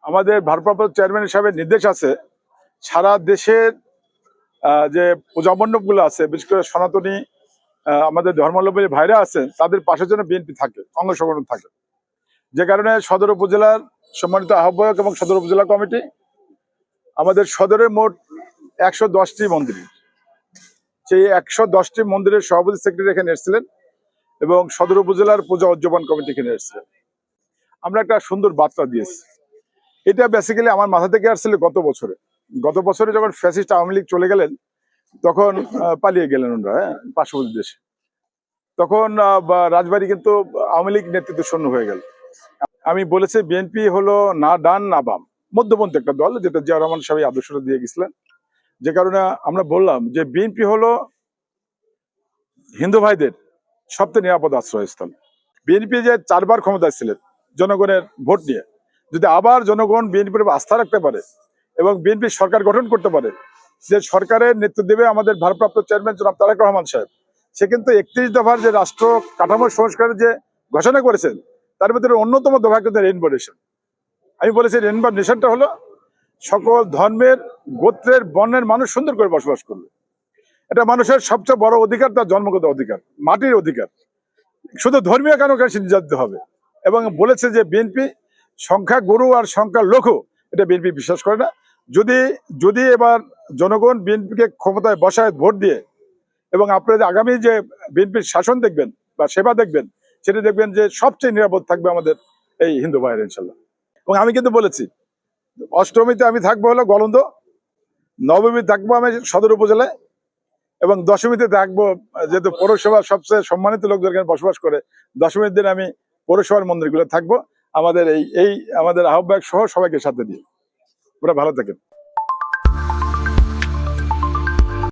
আমাদের ভারপ্রাপ্ত চেয়ারম্যান হিসাবে নির্দেশ আছে সারা দেশের যে পূজা মণ্ডপগুলো আছে, বিশেষ করে সনাতনী আমাদের ধর্মাবলম্বী ভাইরা আছেন, তাদের পাশের জন্য বিএনপি থাকে, অঙ্গ সংগঠন থাকে। যে কারণে সদর উপজেলার সম্মানিত আহ্বায়ক এবং সদর উপজেলা কমিটি আমাদের সদরের মোট 110টি মন্দির, সেই 110টি মন্দিরের সভাপতি সেক্রেটারি এখানে এসেছিলেন এবং সদর উপজেলার পূজা উদযাপন কমিটি এখানে এসেছিলেন। আমরা একটা সুন্দর বার্তা দিয়েছি। এটা বেসিক্যালি আমার মাথা থেকে আসছিল গত বছরে যখন ফ্যাসিস্ট আওয়ামী লীগ চলে গেলেন, তখন পালিয়ে গেলেন ওনারা পার্শ্ববর্তী দেশে। তখন রাজবাড়ী কিন্তু আওয়ামী লীগ নেতৃত্ব শূন্য হয়ে গেল। আমি বলেছি বিএনপি হলো না ডান না বাম, মধ্যপন্থী একটা দল, যেটা জিয়া রহমান সাহেব আদর্শটা দিয়ে গেছিলেন। যে কারণে আমরা বললাম যে বিএনপি হলো হিন্দু ভাইদের সবচেয়ে নিরাপদ আশ্রয়স্থল। বিএনপি যে 4 বার ক্ষমতায় ছিলেন জনগণের ভোট নিয়ে, যদি আবার জনগণ বিএনপির উপর আস্থা রাখতে পারে এবং বিএনপি সরকার গঠন করতে পারে, যে সরকারের নেতৃত্ব দেবে আমাদের ভারপ্রাপ্ত চেয়ারম্যান জনাব তারেক রহমান সাহেব, সে কিন্তু 31 দফার যে রাষ্ট্র কাঠামো সংস্কারের যে ঘোষণা করেছেন, তার ভিতরে অন্যতম দফা কিন্তু রেইনবো নেশন। আমি বলেছি রেইনবো নেশনটা হলো সকল ধর্মের, গোত্রের, বর্ণের মানুষ সুন্দর করে বসবাস করবে। এটা মানুষের সবচেয়ে বড় অধিকার, তার জন্মগত অধিকার, মাটির অধিকার। শুধু ধর্মীয় কারণে নির্যাতিত হবে। এবং বলেছে যে বিএনপি সংখ্যা গরু আর সংখ্যা লঘু, এটা বিএনপি বিশ্বাস করে না। যদি এবার জনগণ বিএনপিকে ক্ষমতায় বসায় ভোট দিয়ে, এবং আপনারা আগামী যে বিএনপির শাসন দেখবেন বা সেবা দেখবেন, সেটা দেখবেন যে সবচেয়ে নিরাপদ থাকবে আমাদের এই হিন্দু ভাইয়ের, ইনশাল্লাহ। এবং আমি কিন্তু বলেছি অষ্টমীতে আমি থাকবো হলো গলন্দ, নবমী থাকবো আমি সদর উপজেলায়, এবং দশমীতে থাকবো, যেহেতু পৌরসভা সবচেয়ে সম্মানিত লোকজন এখানে বসবাস করে, দশমীর দিন আমি পৌরসভার মন্দিরগুলো থাকবো আমাদের এই আমাদের আহ্বায়ক সহ সবাইকে সাথে দিয়ে। ওরা ভালো থাকেন।